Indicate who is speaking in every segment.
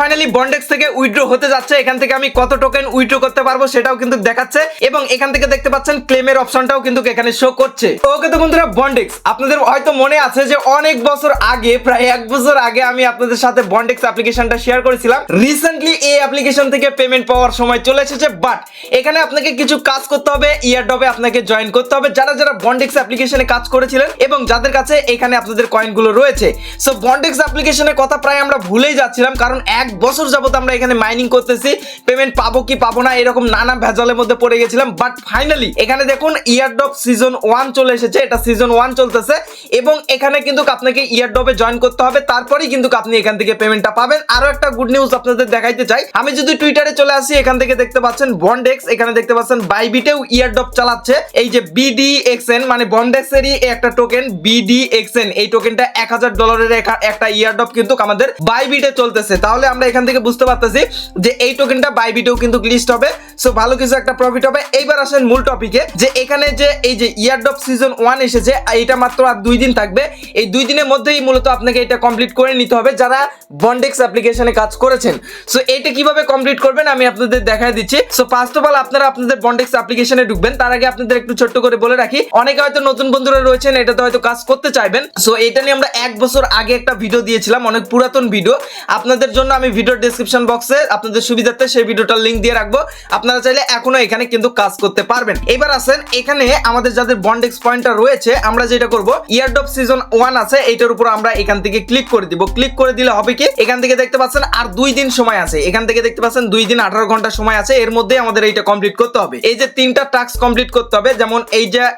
Speaker 1: Finally বন্ডেক্স থেকে withdraw হতে যাচ্ছে। এখান থেকে আমি কত টোকেন উইথড্র করতে পারবো সেটাও কিন্তু দেখাচ্ছে এবং এখান থেকে দেখতে পাচ্ছেন ক্লেমের অপশনটাও কিন্তু এখানে শো করছে। ওকে তো বন্ধুরা, বন্ডেক্স আপনাদের হয়তো মনে আছে যে অনেক বছর আগে, প্রায় 1 বছর আগে আমি আপনাদের সাথে বন্ডেক্স অ্যাপ্লিকেশনটা শেয়ার করেছিলাম। রিসেন্টলি এই অ্যাপ্লিকেশন থেকে পেমেন্ট পাওয়ার সময় চলে এসেছে, বাট এখানে আপনাকে কিছু কাজ করতে হবে। ইয়ারড্রপে আপনাকে জয়েন করতে হবে যারা যারা বন্ডেক্স অ্যাপ্লিকেশনে কাজ করেছিলেন এবং যাদের কাছে এখানে আপনাদের কয়েনগুলো রয়েছে। সো বন্ডেক্স অ্যাপ্লিকেশনের কথা প্রায় আমরা ভুলেই যাচ্ছিলাম, কারণ 1 বছর যাবত আমরা এখানে মাইনিং করতেছি, পেমেন্ট পাবো কি পাবো না এরকম নানা ভেজালের মধ্যে পড়ে গেছিলাম। বাট ফাইনালি এখানে দেখুন ইয়ারড্রপ সিজন 1 চলে এসেছে, এটা সিজন 1 চলতেছে এবং এখানে কিন্তু আপনাকে ইয়ারড্রপে জয়েন করতে হবে, তারপরেই কিন্তু আপনি এখান থেকে পেমেন্টটা পাবেন। আরো একটা গুড নিউজ আপনাদের দেখাইতে চাই, আমি যদি টুইটারে চলে আসি, এখান থেকে দেখতে পাচ্ছেন বন্ডেক্স, এখানে দেখতে পাচ্ছেন বাইবিটেও ইয়ারড্রপ চালাচ্ছে। এই যে BDXN মানে বন্ডেক্সেরই একটা টোকেন BDXN, এই টোকেনটা $1000 একটা ইয়ারড্রপ কিন্তু আমাদের বাইবিটে চলতেছে। তাহলে আমরা এখান থেকে বুঝতে পারতেছি যে এই টোকেনটা বাইবিটেও কিন্তু লিস্ট হবে। সো ভালো কিছু একটা প্রফিট হবে। এইবার আসেন মূল টপিকে, যে এখানে যে এই যে ইয়ারড্রপ সিজন 1 এসেছে, এটা মাত্র আর 2 দিন থাকবে। এই 2 দিনের মধ্যেই মূলত আপনাকে এটা কমপ্লিট করে নিতে হবে যারা বন্ডেক্স অ্যাপ্লিকেশনে কাজ করেছেন। সো এটা কিভাবে কমপ্লিট করবেন আমি আপনাদের দেখাই দিচ্ছি। সো ফার্স্ট অফ অল আপনারা আপনাদের বন্ডেক্স অ্যাপ্লিকেশনে ঢুকবেন। তার আগে আপনাদের একটু ছোট্ট করে বলে রাখি, অনেকে হয়তো নতুন বন্ধুরা রয়েছেন, এটাতে হয়তো কাজ করতে চাইবেন। সো এটা নিয়ে আমরা 1 বছর আগে একটা ভিডিও দিয়েছিলাম, অনেক পুরাতন ভিডিও। আপনাদের জন্য আমি ভিডিওর ডেসক্রিপশন বক্সে আপনাদের সুবিধার্থে সেই ভিডিওটার লিংক দিয়ে রাখবো, আপনারা চাইলে এখনো এখানে কিন্তু কাজ করতে পারবেন। এবার আসেন এখানে আমাদের যাদের বন্ডেক্স পয়েন্টটা রয়েছে, আমরা যেটা করব, ইয়ারড্রপ সিজন 1 আছে, এইটার উপর আমরা এখান থেকে ক্লিক করে দিব। ক্লিক করে দিলে হবে কি, এখান থেকে দেখতে পাচ্ছেন আর 2 দিন সময় আছে, এখান থেকে দেখতে পাচ্ছেন 2 দিন 18 ঘন্টা সময় আছে। এর মধ্যে আমাদের এইটা কমপ্লিট করতে হবে। এই যে 3টা টাস্ক কমপ্লিট করতে হবে, যেমন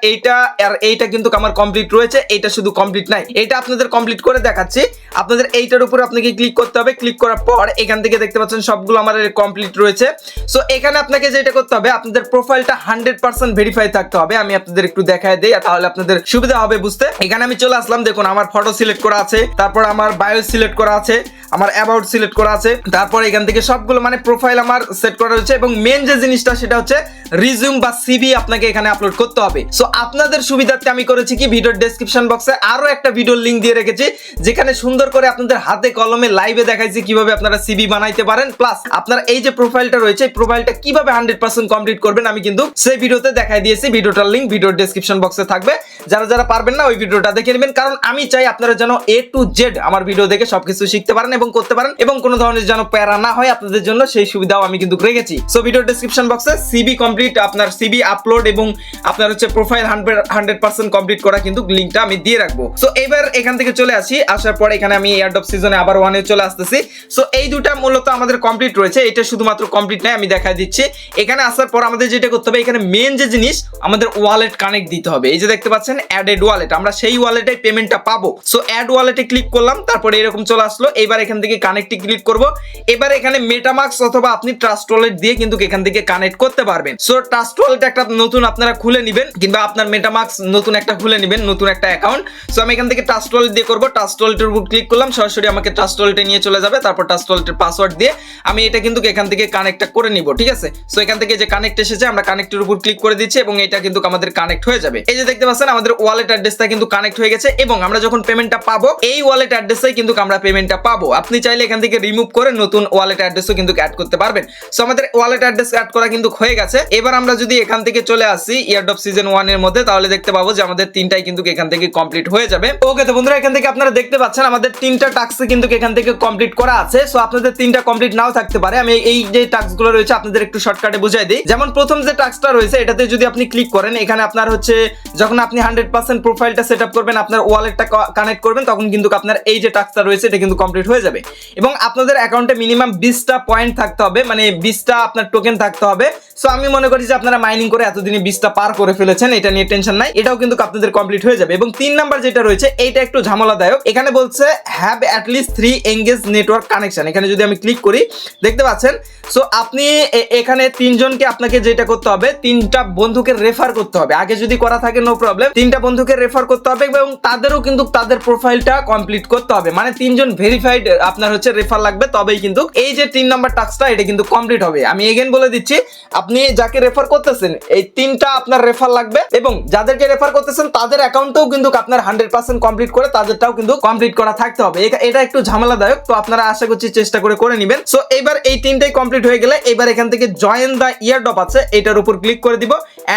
Speaker 1: এইটা আর এইটা কিন্তু আমার কমপ্লিট রয়েছে, এইটা শুধু কমপ্লিট নাই, এটা আপনাদের কমপ্লিট করে দেখাচ্ছি। আপনাদের এইটার উপর আপনাকে ক্লিক করতে হবে। ক্লিক করার পর এখান থেকে দেখতে পাচ্ছেন সবগুলো আমার কমপ্লিট রয়েছে। সো এখানে আপনাকে যেটা করতে হবে, আপনাদের প্রোফাইলটা 100% ভেরিফাই থাকতে হবে। আমি আপনাদের একটু দেখায় দেই, তাহলে আপনাদের সুবিধা হবে বুঝতে। এখানে আমি চলে আসলাম, দেখুন আমার ফটো সিলেক্ট করা আছে, তারপর আমার বায়ো সিলেক্ট করা আছে, আমার অ্যাবাউট সিলেক্ট করা আছে, তারপর এখান থেকে সবগুলো মানে প্রোফাইল আমার সেট করা রয়েছে এবং মেন যে জিনিসটা সেটা হচ্ছে রিজিউম বা সিভি আপনাকে এখানে আপলোড করতে হবে। সো আপনাদের সুবিধার্থে আমি করেছি কি, ভিডিওর ডেসক্রিপশন বক্সে আরো একটা ভিডিওর লিংক দিয়ে রেখেছি, যেখানে সুন্দর করে আপনাদের হাতে কলমে লাইভে দেখাইছি কিভাবে আপনারা সিভি বানাইতে পারেন, প্লাস আপনার এই যে প্রোফাইলটা রয়েছে, এই প্রোফাইলটা কিভাবে 100% কমপ্লিট করবেন আমি কিন্তু সেই ভিডিওতে দেখাই দিয়েছি। ভিডিওটার লিংক ভিডিওর ডেসক্রিপশন বক্সে থাকবে, যারা যারা পারবেন না ওই ভিডিওটা দেখে নেবেন, কারণ আমি চাই আপনারা যেন A to Z আমার ভিডিও দেখে সবকিছু শিখতে পারেন এবং করতে পারেন এবং কোনো ধরনের যেন প্যারা না হয় আপনাদের জন্য, সেই সুবিধাও আমি কিন্তু রেখেছি। সো ভিডিওর ডেসক্রিপশন বক্সে সিভি কমপ্লিট, আপনার সিভি আপলোড এবং আপনার হচ্ছে প্রোফাইল 100% কমপ্লিট করা কিন্তু লিংকটা আমি দিয়ে রাখবো। সো এবার এখান থেকে চলে আসি, আসার পর এখানে আমি এয়ারড্রপ সিজনে আবার 1 চলে আসতেছি। সো এই দুটা মূলত আমাদের কমপ্লিট রয়েছে, এটা শুধুমাত্র কমপ্লিট নাই, আমি দেখাই দিচ্ছি। এখানে আসার পর আমাদের যেটা করতে হবে, এখানে মেন যে জিনিস আমাদের ওয়ালেট কানেক্ট দিতে হবে। এই যে দেখতে পাচ্ছেন অ্যাডেড ওয়ালেট, আমরা সেই ওয়ালেটে পেমেন্টটা পাবো। সো অ্যাড ওয়ালেটে ক্লিক করলাম, তারপরে এরকম চলে আসলো। এবার এখান থেকে কানেক্টে ক্লিক করব। এবার এখানে মেটামাস্ক অথবা আপনি ট্রাস্ট ওয়ালেট দিয়ে কিন্তু এখান থেকে কানেক্ট করতে পারবেন। সো ট্রাস্ট ওয়ালেট একটা নতুন আপনারা খুলে নেবেন, কিংবা আপনার মেটামাস্ক নতুন একটা খুলে নেবেন, নতুন একটা অ্যাকাউন্ট। সো আমি এখান থেকে ট্রাস্ট ওয়ালেট দিয়ে করব। ট্রাস্ট ওয়ালেটের উপর ক্লিক করলাম, সরাসরি আমাকে ট্রাস্ট ওয়ালেটে নিয়ে চলে যাবে। তারপর ট্রাস্ট ওয়ালেটের পাসওয়ার্ড দিয়ে আমি এটা কিন্তু এখান থেকে কানেক্টটা করে নিব, ঠিক আছে। সো এখান থেকে যে কানেক্ট এসেছে, আমরা কানেক্টের উপর ক্লিক করে দিচ্ছি এবং এটা কিন্তু আমাদের কানেক্ট হয়ে যাবে। এই যে দেখতে পাচ্ছেন আমাদের ওয়ালেট অ্যাড্রেসটা কিন্তু কানেক্ট হয়ে গেছে এবং আমরা যখন পেমেন্টটা পাবো, এই ওয়ালেট অ্যাড্রেসেই কিন্তু আমরা পেমেন্টটা পাবো। আপনি চাইলে এখান থেকে রিমুভ করে নতুন ওয়ালেট অ্যাড্রেসও কিন্তু অ্যাড করতে পারবেন। সো আমাদের ওয়ালেট অ্যাড্রেস অ্যাড করা কিন্তু হয়ে গেছে। এবার আমরা যদি এখান থেকে চলে আসি ইয়ারড্রপ সিজন 1 এর মধ্যে, তাহলে দেখতে পাবো যে আমাদের 3টাই কিন্তু এখান থেকে কমপ্লিট হয়ে যাবে। ওকে তো বন্ধুরা, এখান থেকে আপনারা দেখতে পাচ্ছেন আমাদের 3টা টাস্ক কিন্তু এখান থেকে কমপ্লিট করা আছে। সো আপনাদের 3টা কমপ্লিট নাও থাকতে পারে, আমি এই যে টাস্কগুলো রয়েছে আপনাদের একটু শর্টকাটে বুঝাই দিই। যেমন প্রথম যে টাস্কটা রয়েছে, এটাতে যদি আপনি ক্লিক করেন, এখানে আপনার হচ্ছে যখন আপনি 100% প্রোফাইলটা সেটআপ করবেন, আপনার ওয়ালেটটা কানেক্ট করবেন, তখন কিন্তু আপনার এই যে টাস্কটা রয়েছে এটা কিন্তু কমপ্লিট হয়ে যাবে এবং আপনাদের অ্যাকাউন্টে মিনিমাম 20টা পয়েন্ট থাকতে হবে, মানে 20টা আপনার টোকেন থাকতে হবে। সো আমি মনে করি যে আপনারা মাইনিং করে এতদিনে 20টা পার করে ফেলেছেন, এটা নিয়ে টেনশন নাই, এটাও কিন্তু আপনাদের কমপ্লিট হয়ে যাবে। এবং 3 নাম্বার যেটা রয়েছে, এইটা একটু ঝামেলাদায়ক। এখানে বলছে have at least 3 engage network connection. এখানে যদি আমি ক্লিক করি, দেখতে পাচ্ছেন। সো আপনি এখানে 3 জনকে আপনাকে যেটা করতে হবে, 3টা বন্ধুকে রেফার করতে হবে। আগে যদি করা থাকে নো প্রবলেম, 3টা বন্ধুকে রেফার করতে হবে এবং তাদেরও কিন্তু তাদের প্রোফাইলটা কমপ্লিট করতে হবে, মানে 3 জন ভেরিফাইড আপনার হচ্ছে রেফার লাগবে, তবেই কিন্তু এই যে 3 নাম্বার টাস্কটা এটা কিন্তু কমপ্লিট হবে। আমি এগেইন বলে দিচ্ছি, আপনি যাকে রেফার করতেছেন এই 3টা আপনার রেফার লাগবে, এবং যাদেরকে রেফার করতেছেন তাদের অ্যাকাউন্টেও কিন্তু আপনার 100% কমপ্লিট করে তাদেরটাও কিন্তু কমপ্লিট করা থাকতে হবে। এটা একটু ঝামেলাদায়ক, তো আপনারা আশা করছি চেষ্টা করে নেবেন। সো এইবার এই 3টাই কমপ্লিট হয়ে গেলে এবার এখান থেকে জয়েন দা ইয়ারড্রপ আছে, এটার উপর ক্লিক করে দিব।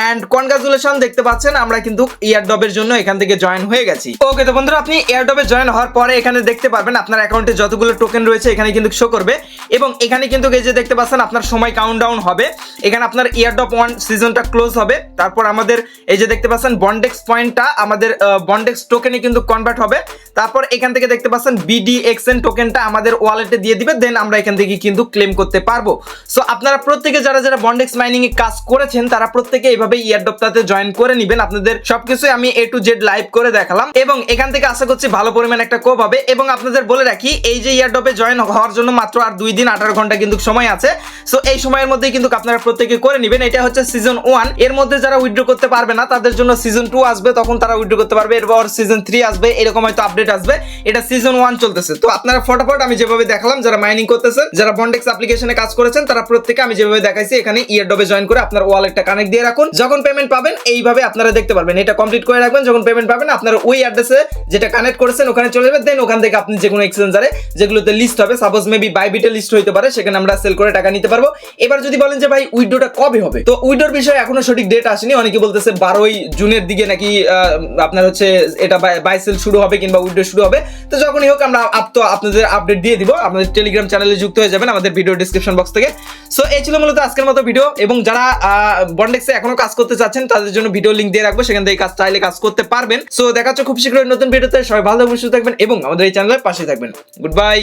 Speaker 1: এন্ড কনগ্রাচুলেশন, দেখতে পাচ্ছেন আমরা কিন্তু ইয়ারড্রপের জন্য এখান থেকে জয়েন হয়ে গেছি। ওকে, তো বন্ধুরা আপনি ইয়ারড্রপে জয়েন হওয়ার পরে এখানে দেখতে পারবেন আপনার অ্যাকাউন্টে যতগুলো টোকেন রয়েছে এখানে কিন্তু শো করবে, এবং এখানে কিন্তু এই যে দেখতে পাচ্ছেন আপনার সময় কাউন্টডাউন হবে। এখানে আপনার ইয়ারড্রপ 1 সিজনটা ক্লোজ হবে, তারপর আমাদের এই যে দেখতে পাচ্ছেন বন্ডেক্স পয়েন্টটা আমাদের বন্ডেক্স টোকেনে কিন্তু কনভার্ট হবে। তারপর এখান থেকে দেখতে পাচ্ছেন BDXN টোকেনটা আমাদের ওয়ালেটে দিয়ে দিবে, দেন আমরা এখান থেকে কিন্তু ক্লেম করতে পারবো। সো আপনারা প্রত্যেকে যারা বন্ডেক্স মাইনিং এ কাজ করেছেন তারা প্রত্যেকে এইভাবে ইয়ারড্রপটাতে জয়েন করে নেবেন। আপনাদের সবকিছু আমি A to Z লাইভ করে দেখালাম, এবং এখান থেকে আশা করছি ভালো পরিমাণ একটা কোপ হবে। এবং আপনাদের বলে রাখি এই যে ইয়ারড্রপে জয়েন হওয়ার জন্য মাত্র আর 2 দিন 18 ঘন্টা কিন্তু সময় আছে। সো এই সময়ের মধ্যে কিন্তু আপনারা প্রত্যেকে করে নেবেন। এটা হচ্ছে সিজন 1, এর মধ্যে যারা উইথড্র করতে পারবে না তাদের জন্য সিজন 2 আসবে, তখন তারা উইথড্র করতে পারবে। এরপর সিজন 3 আসবে, এরকম হয়তো আপডেট আসবে। এটা সিজন 1 চলতেছে। তো আপনারা ফটাফট আমি যেভাবে দেখালাম, যারা মাইনিং করতেছেন, যারা বন্ডেক্স অ্যাপ্লিকেশনে কাজ করেছেন, তারা প্রত্যেকে আমি যেভাবে দেখাইছি এখানে ইয়ারড্রপে জয়েন করে আপনার ওয়ালেটটা কানেক্ট দিয়ে রাখুন। যখন পেমেন্ট পাবেন এইভাবে আপনারা দেখতে পারবেন, এটা কমপ্লিট করে রাখবেন। যখন পেমেন্ট পাবেন আপনারা ওই অ্যাড্রেসে যেটা কানেক্ট করেছেন ওখানে চলে যাবেন, দেন ওখান থেকে আপনি যে কোনো এক্সচেঞ্জারে যেগুলোতে লিস্ট হবে, সাপোজ মেবি বাইবিটে লিস্ট হইতে পারে, সেখানে আমরা সেল করে টাকা নিতে পারবো। এবার যদি বলেন যে ভাই উইথড্রটা কবে হবে, তো উইথড্রর বিষয়ে এখনো সঠিক ডেট আসেনি। অনেকে বলতেছে 12ই জুনের দিকে নাকি আপনার হচ্ছে এটা বাই সেল শুরু হবে কিংবা উইথড্র শুরু হবে। তো যখনই হোক আমরা আপনাদের আপডেট দিয়ে দিব। আপনাদের টেলিগ্রাম চ্যানেলে যুক্ত হয়ে যাবেন আমাদের ভিডিও ডেসক্রিপশন বক্স থেকে। সো এই ছিল মূলত আজকের মতো ভিডিও, এবং যারা বন্ডেক্সে এখনো কাজ করতে চাচ্ছেন তাদের জন্য ভিডিও লিংক দিয়ে রাখবো, সেখান থেকে কাজ চাইলে কাজ করতে পারবেন। সো দেখা হচ্ছে খুব শীঘ্রই নতুন ভিডিওতে। সবাই ভালো থাকবেন, সুস্থ থাকবেন এবং আমাদের এই চ্যানেলের পাশে থাকবেন। Good bye.